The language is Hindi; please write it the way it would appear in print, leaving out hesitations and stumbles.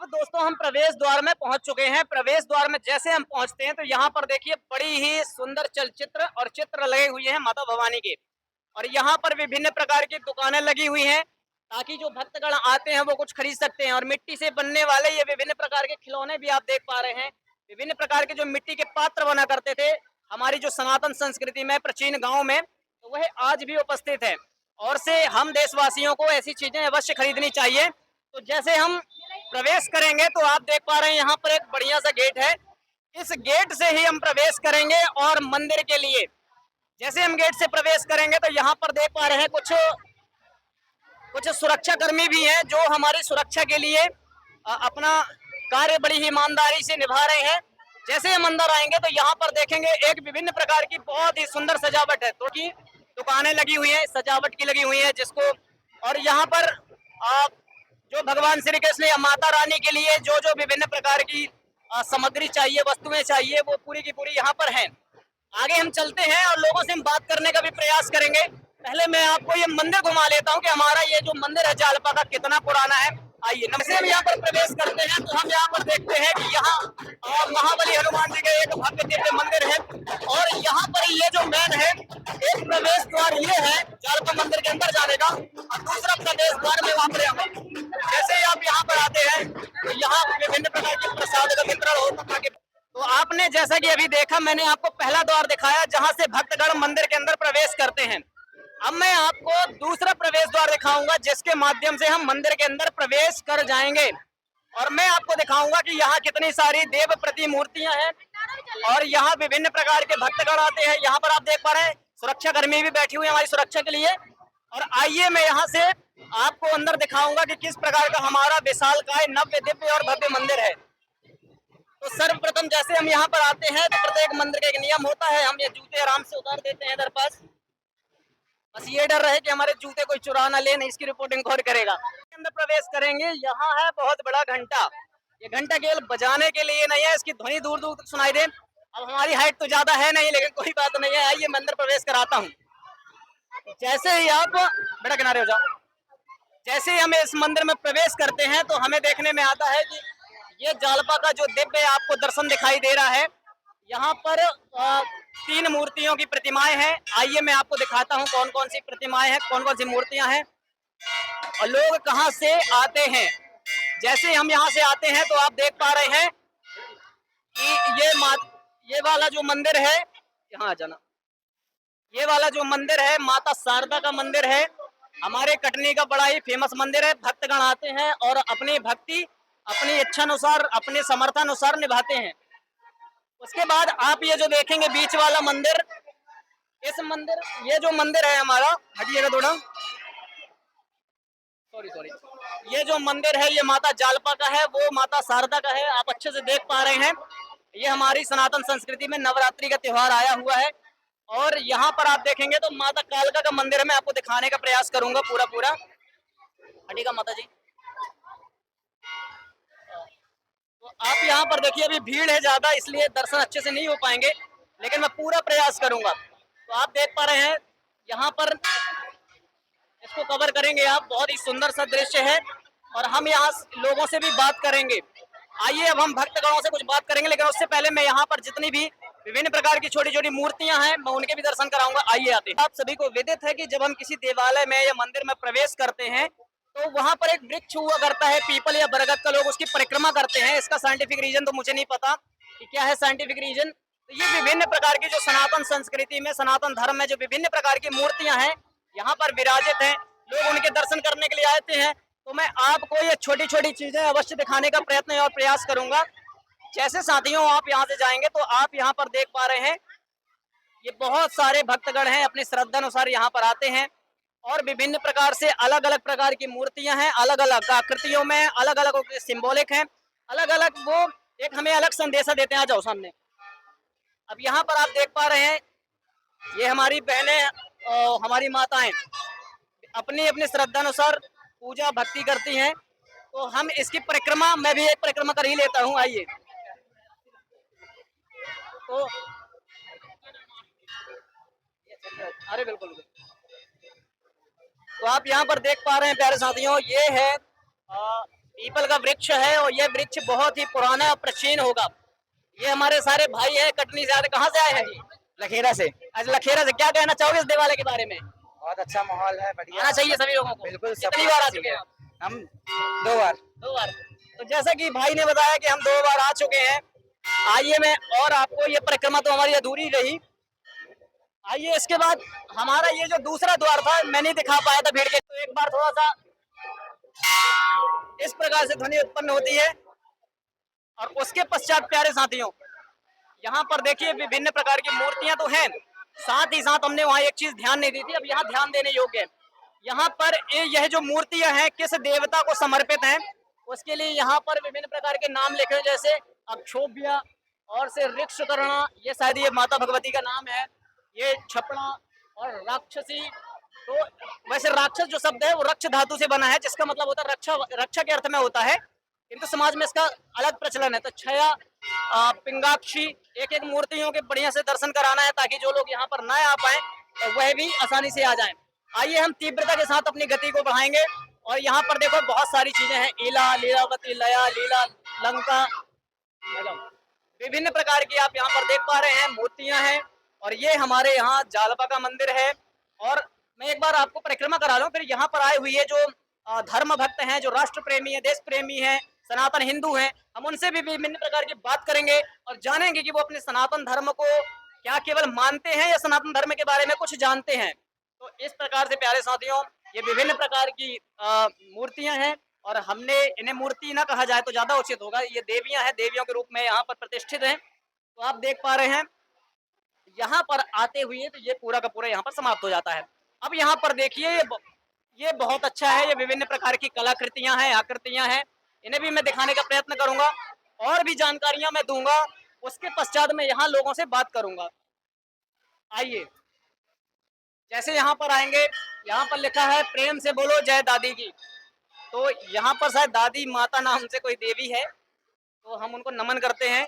दोस्तों हम प्रवेश द्वार में पहुंच चुके हैं। प्रवेश द्वार में जैसे हम पहुंचते हैं तो यहाँ पर देखिए बड़ी ही सुंदर चलचित्र और चित्र लगे हुए हैं माता भवानी के। और यहाँ पर विभिन्न प्रकार की दुकानें लगी हुई हैं ताकि जो भक्तगण आते हैं वो कुछ खरीद सकते हैं। और मिट्टी से बनने वाले ये विभिन्न प्रकार के खिलौने भी आप देख पा रहे हैं। विभिन्न प्रकार के जो मिट्टी के पात्र बना करते थे हमारी जो सनातन संस्कृति में प्राचीन गाँव में, तो वह आज भी उपस्थित है। और से हम देशवासियों को ऐसी चीजें अवश्य खरीदनी चाहिए। तो जैसे हम प्रवेश करेंगे तो आप देख पा रहे हैं यहाँ पर एक बढ़िया सा गेट है। इस गेट से ही हम प्रवेश करेंगे और मंदिर के लिए जैसे हम गेट से प्रवेश करेंगे तो यहाँ पर देख पा रहे हैं कुछ कुछ सुरक्षा कर्मी भी हैं जो हमारी सुरक्षा के लिए अपना कार्य बड़ी ही ईमानदारी से निभा रहे हैं। जैसे हम अंदर आएंगे तो यहाँ पर देखेंगे एक विभिन्न प्रकार की बहुत ही सुंदर सजावट है, तो की दुकानें लगी हुई हैं सजावट की लगी हुई है जिसको। और यहाँ पर जो भगवान श्री कृष्ण या माता रानी के लिए जो जो विभिन्न प्रकार की सामग्री चाहिए, वस्तुएं चाहिए, वो पूरी की पूरी यहाँ पर हैं। आगे हम चलते हैं और लोगों से हम बात करने का भी प्रयास करेंगे। पहले मैं आपको ये मंदिर घुमा लेता हूँ कि हमारा ये जो मंदिर है जालपा का कितना पुराना है। आइए नमस्ते। हम यहाँ पर प्रवेश करते हैं तो हम यहाँ पर देखते हैं कि यहाँ महाबली हनुमान जी का एक भव्य दिव्य मंदिर है। और यहाँ पर ये जो मेन है, एक प्रवेश द्वार ये है जालपा मंदिर के अंदर जाने का, और दूसरा प्रवेश द्वार में वहाँ पर जैसे ही आप यहाँ पर आते हैं तो यहाँ विभिन्न प्रकार के प्रसाद का वितरण होता है। तो आपने जैसा कि अभी देखा, मैंने आपको पहला द्वार दिखाया जहां से भक्तगण मंदिर के अंदर प्रवेश करते हैं। अब मैं आपको दूसरा प्रवेश द्वार दिखाऊंगा जिसके माध्यम से हम मंदिर के अंदर प्रवेश कर जाएंगे। और मैं आपको दिखाऊंगा कि यहाँ कितनी सारी देव प्रति मूर्तियां हैं और यहाँ विभिन्न प्रकार के भक्तगण आते हैं। यहाँ पर आप देख पा रहे हैं सुरक्षा कर्मी भी बैठी हुई है हमारी सुरक्षा के लिए। और आइए मैं यहाँ से आपको अंदर दिखाऊंगा कि किस प्रकार का हमारा विशालकाय नव्य दिव्य और भव्य मंदिर है। तो सर्वप्रथम जैसे हम यहाँ पर आते हैं तो प्रत्येक मंदिर का एक नियम होता है, हम ये जूते आराम से उतार देते हैं इधर पास। बस ये डर रहे कि हमारे जूते कोई चुरा ना ले, नहीं इसकी रिपोर्टिंग कौन करेगा। अंदर प्रवेश करेंगे, यहाँ है बहुत बड़ा घंटा। ये घंटा केवल बजाने के लिए नहीं है, इसकी ध्वनि दूर दूर तक सुनाई दे। अब हमारी हाइट तो ज्यादा है नहीं लेकिन कोई बात नहीं है। आइए मैं अंदर प्रवेश कराता हूँ। जैसे ही आप बेटा किनारे हो जाओ, जैसे ही हम इस मंदिर में प्रवेश करते हैं तो हमें देखने में आता है कि ये जालपा का जो दिव्य आपको दर्शन दिखाई दे रहा है। यहाँ पर 3 मूर्तियों की प्रतिमाएं हैं। आइए मैं आपको दिखाता हूँ कौन कौन सी प्रतिमाएं हैं, कौन कौन सी मूर्तियां हैं और लोग कहाँ से आते हैं। जैसे हम यहाँ से आते हैं तो आप देख पा रहे हैं कि ये वाला जो मंदिर है, यहाँ आ जाना, ये वाला जो मंदिर है माता शारदा का मंदिर है। हमारे कटनी का बड़ा ही फेमस मंदिर है। भक्तगण आते हैं और अपनी भक्ति अपनी इच्छा अनुसार अपने समर्थानुसार निभाते हैं। उसके बाद आप ये जो देखेंगे बीच वाला मंदिर, ये जो मंदिर है हमारा, हटिएगा थोड़ा, सॉरी, ये जो मंदिर है ये माता जालपा का है, वो माता शारदा का है। आप अच्छे से देख पा रहे हैं। ये हमारी सनातन संस्कृति में नवरात्रि का त्योहार आया हुआ है। और यहाँ पर आप देखेंगे तो माता कालका का मंदिर है। मैं आपको दिखाने का प्रयास करूंगा पूरा। हटिएगा माता जी। तो आप यहाँ पर देखिए अभी भीड़ है ज्यादा, इसलिए दर्शन अच्छे से नहीं हो पाएंगे, लेकिन मैं पूरा प्रयास करूंगा। तो आप देख पा रहे हैं यहाँ पर, इसको कवर करेंगे आप, बहुत ही सुंदर सा दृश्य है। और हम यहाँ लोगों से भी बात करेंगे। आइए अब हम भक्तगणों से कुछ बात करेंगे, लेकिन उससे पहले मैं यहाँ पर जितनी भी विभिन्न प्रकार की छोटी छोटी मूर्तियां हैं मैं उनके भी दर्शन कराऊंगा। आइए आते हैं। आप सभी को विदित है कि जब हम किसी देवालय में या मंदिर में प्रवेश करते हैं तो वहां पर एक वृक्ष हुआ करता है, पीपल या बरगद का, लोग उसकी परिक्रमा करते हैं। इसका साइंटिफिक रीजन तो मुझे नहीं पता कि क्या है साइंटिफिक रीजन। तो ये विभिन्न प्रकार की जो सनातन संस्कृति में, सनातन धर्म में जो विभिन्न प्रकार की मूर्तियां हैं यहाँ पर विराजित हैं, लोग उनके दर्शन करने के लिए आते हैं। तो मैं आपको ये छोटी छोटी चीजें अवश्य दिखाने का प्रयत्न और प्रयास करूंगा। जैसे साथियों आप यहाँ से जाएंगे तो आप यहाँ पर देख पा रहे हैं ये बहुत सारे भक्तगण हैं, अपनी श्रद्धा अनुसार यहाँ पर आते हैं और विभिन्न प्रकार से अलग अलग प्रकार की मूर्तियां हैं, अलग अलग आकृतियों में, अलग अलग सिंबॉलिक हैं, अलग अलग वो एक हमें अलग संदेशा देते हैं। आ जाओ सामने। अब यहाँ पर आप देख पा रहे हैं ये हमारी बहनें, हमारी माताएं अपनी अपनी श्रद्धा अनुसार पूजा भक्ति करती हैं। तो हम इसकी परिक्रमा, मैं भी एक परिक्रमा कर ही लेता हूँ। आइए। तो अरे बिल्कुल। तो आप यहाँ पर देख पा रहे हैं प्यारे साथियों, ये है पीपल का वृक्ष है और ये वृक्ष बहुत ही पुराना और प्राचीन होगा। ये हमारे सारे भाई है कटनी से आए, कहाँ से आए हैं जी? लखेरा से। आज लखेरा से। क्या कहना चाहोगे इस दिवाली के बारे में? बहुत अच्छा माहौल है, बढ़िया। आना चाहिए सभी लोगों को। बिल्कुल। कितनी बार आ चुके हैं आप? हम 2 बार। 2 बार। तो जैसा कि भाई ने बताया कि हम 2 बार आ चुके हैं। आइए मैं और आपको, ये परिक्रमा तो हमारी अधूरी रही। आइए इसके बाद हमारा ये जो दूसरा द्वार था, मैं नहीं दिखा पाया था भीड़ के, तो एक बार थोड़ा सा इस प्रकार से ध्वनि उत्पन्न होती है। और उसके पश्चात प्यारे साथियों, यहाँ पर देखिए विभिन्न प्रकार की मूर्तियां तो हैं, साथ ही साथ हमने वहाँ एक चीज ध्यान नहीं दी थी, अब यहाँ ध्यान देने योग्य है। यहाँ पर यह जो मूर्तियां हैं किस देवता को समर्पित हैं, उसके लिए यहाँ पर विभिन्न प्रकार के नाम लिखे हैं, जैसे अक्षोभ्य और से ऋक्षकर्णा, ये शायद ये माता भगवती का नाम है, ये छपड़ा और राक्षसी। तो वैसे राक्षस जो शब्द है वो रक्ष धातु से बना है, जिसका मतलब होता है रक्षा, रक्षा के अर्थ में होता है, किंतु समाज में इसका अलग प्रचलन है। तो छया, पिंगाक्षी, एक एक मूर्तियों के बढ़िया से दर्शन कराना है, ताकि जो लोग यहाँ पर न आ पाए तो वह भी आसानी से आ जाएं। आइए हम तीव्रता के साथ अपनी गति को बढ़ाएंगे। और यहाँ पर देखो बहुत सारी चीजें हैं, ईला, लीलावती, लया, लीला, लंका, विभिन्न प्रकार की आप यहाँ पर देख पा रहे हैं मूर्तियां हैं। और ये हमारे यहाँ जालपा का मंदिर है। और मैं एक बार आपको परिक्रमा करा लूं, फिर यहाँ पर आए हुए है जो धर्म भक्त हैं, जो राष्ट्र प्रेमी है, देश प्रेमी है, सनातन हिंदू हैं, हम उनसे भी विभिन्न प्रकार की बात करेंगे और जानेंगे कि वो अपने सनातन धर्म को क्या केवल मानते हैं या सनातन धर्म के बारे में कुछ जानते हैं। तो इस प्रकार से प्यारे साथियों, ये विभिन्न प्रकार की मूर्तियां हैं और हमने इन्हें मूर्ति ना कहा जाए तो ज्यादा उचित होगा, ये देवियां हैं, देवियों के रूप में यहाँ पर प्रतिष्ठित हैं। तो आप देख पा रहे हैं यहाँ पर आते हुए तो ये पूरा का पूरा यहाँ पर समाप्त हो जाता है। अब यहाँ पर देखिए ये बहुत अच्छा है, ये विभिन्न प्रकार की कलाकृतियां हैं, आकृतियां हैं, इन्हें भी मैं दिखाने का प्रयत्न करूंगा और भी जानकारियां मैं दूंगा। उसके पश्चात मैं यहाँ लोगों से बात करूंगा। आइए, जैसे यहाँ पर आएंगे, यहाँ पर लिखा है प्रेम से बोलो जय दादी की। तो यहाँ पर शायद दादी माता नाम से कोई देवी है, तो हम उनको नमन करते हैं।